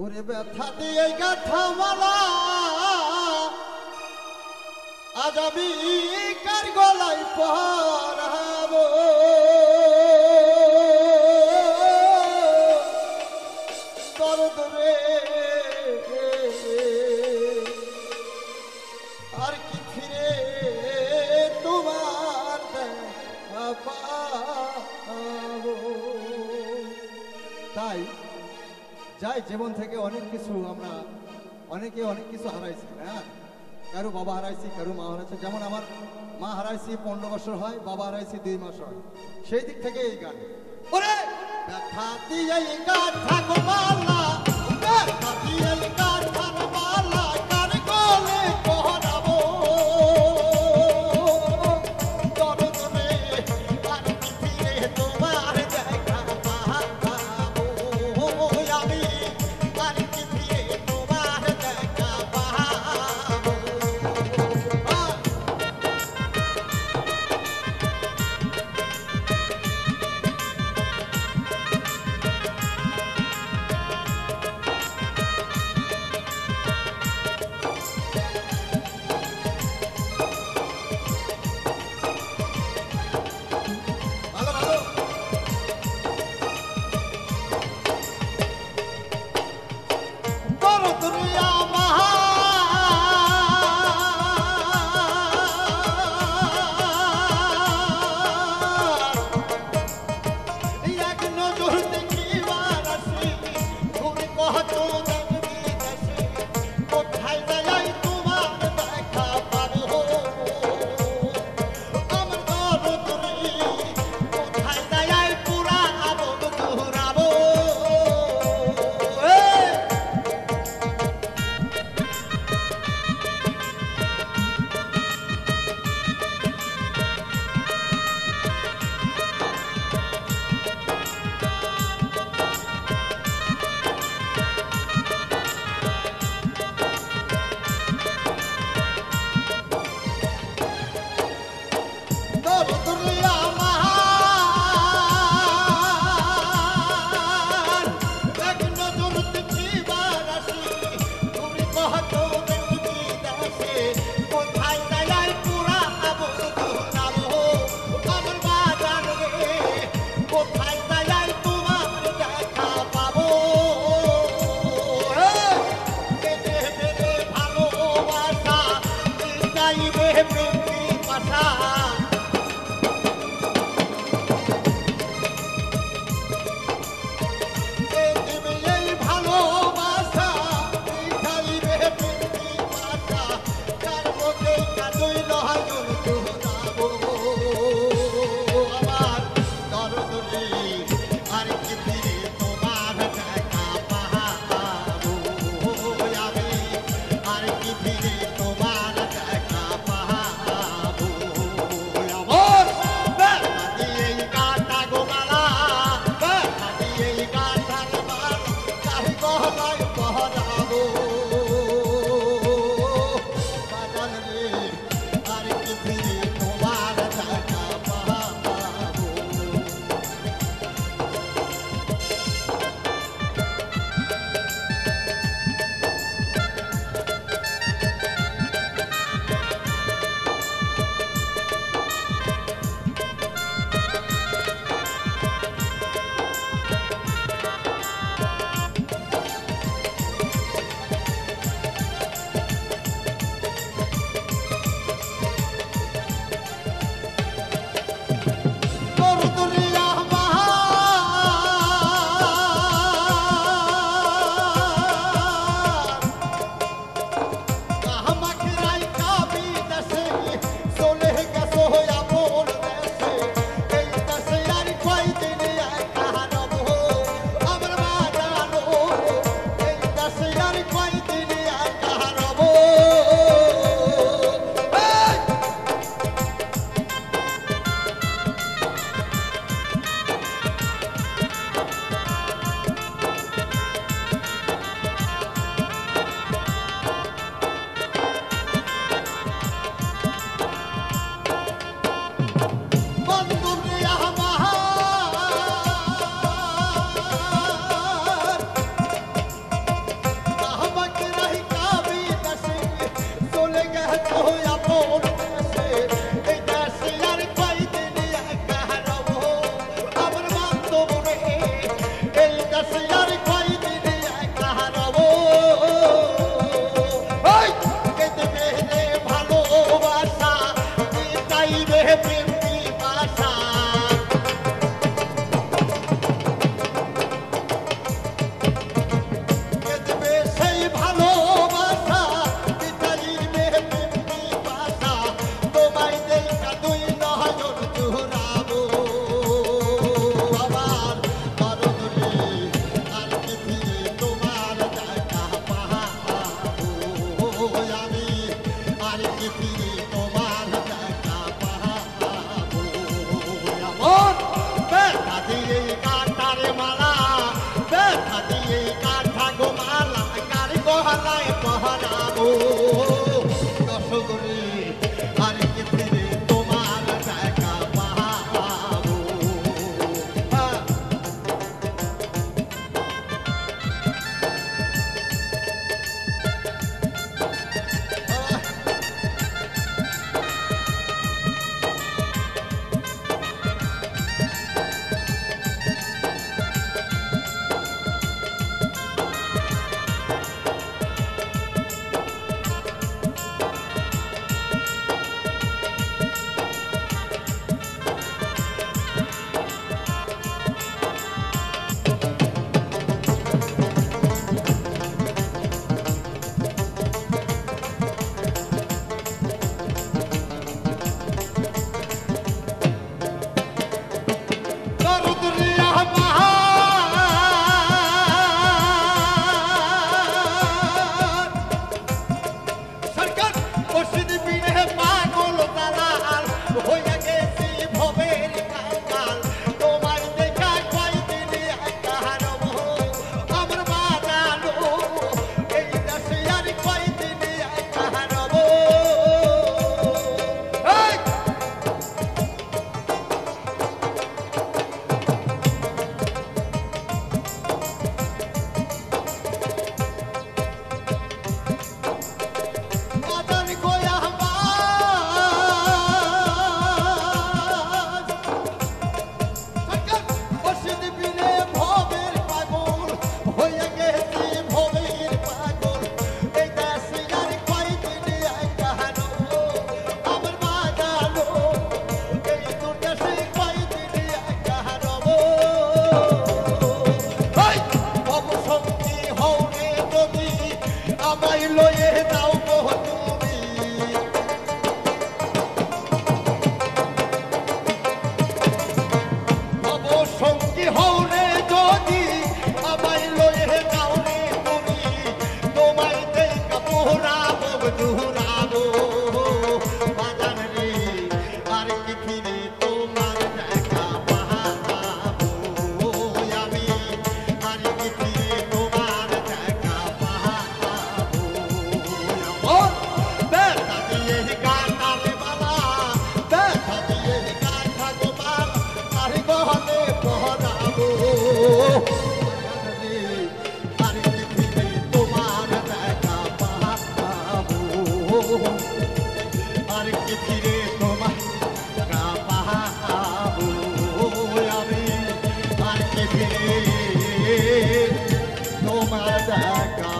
ওরে ব্যথা দিয়ে গাথা মালা আজ আমি কার গলায় পরাবো দরদ রে আর কি ফিরে তোমার দেখা পাবো। তাই যাই জীবন থেকে অনেক কিছু আমরা অনেকে অনেক কিছু হারাইছি না, কারো বাবা হারাইছি, কারো মা হারাইছে। যেমন আমার মা হারাইছি 15 বছর হয়, বাবা হারাইছি 2 মাস হয়। সেই দিক থেকে এই গান ওরে ব্যথা দিয়ে গাথা গোমালা ব্যথা দিয়ে গাথা গোমালা কার গলে পরাবো দরদ রে আর কি ফিরে তোমার দেখা পাবো আমি আর কি ফিরে তোমার দেখা পাবো। যদি আমায় লয়ে যাও গো তুমি অবসঙ্গী হও রে যদি আমায় লয়ে যাও রে তুমি তোমায় দেখা পোড়াবো জুড়াবো বাজান রে আর কি ফিরে তোমার দেখা পাবো আমি আর কি ফিরে তোমার দেখা পাবো দেখা দিয়ে কাটালে বাবা দেখা দিয়ে কাটাবো বাবা আর গহনে পহরাবো আর কি ফিরে তোমার দেখা পাবো আর কি ফিরে তোমার দেখা পাবো আমি আর কি ফিরে তোমার দেখা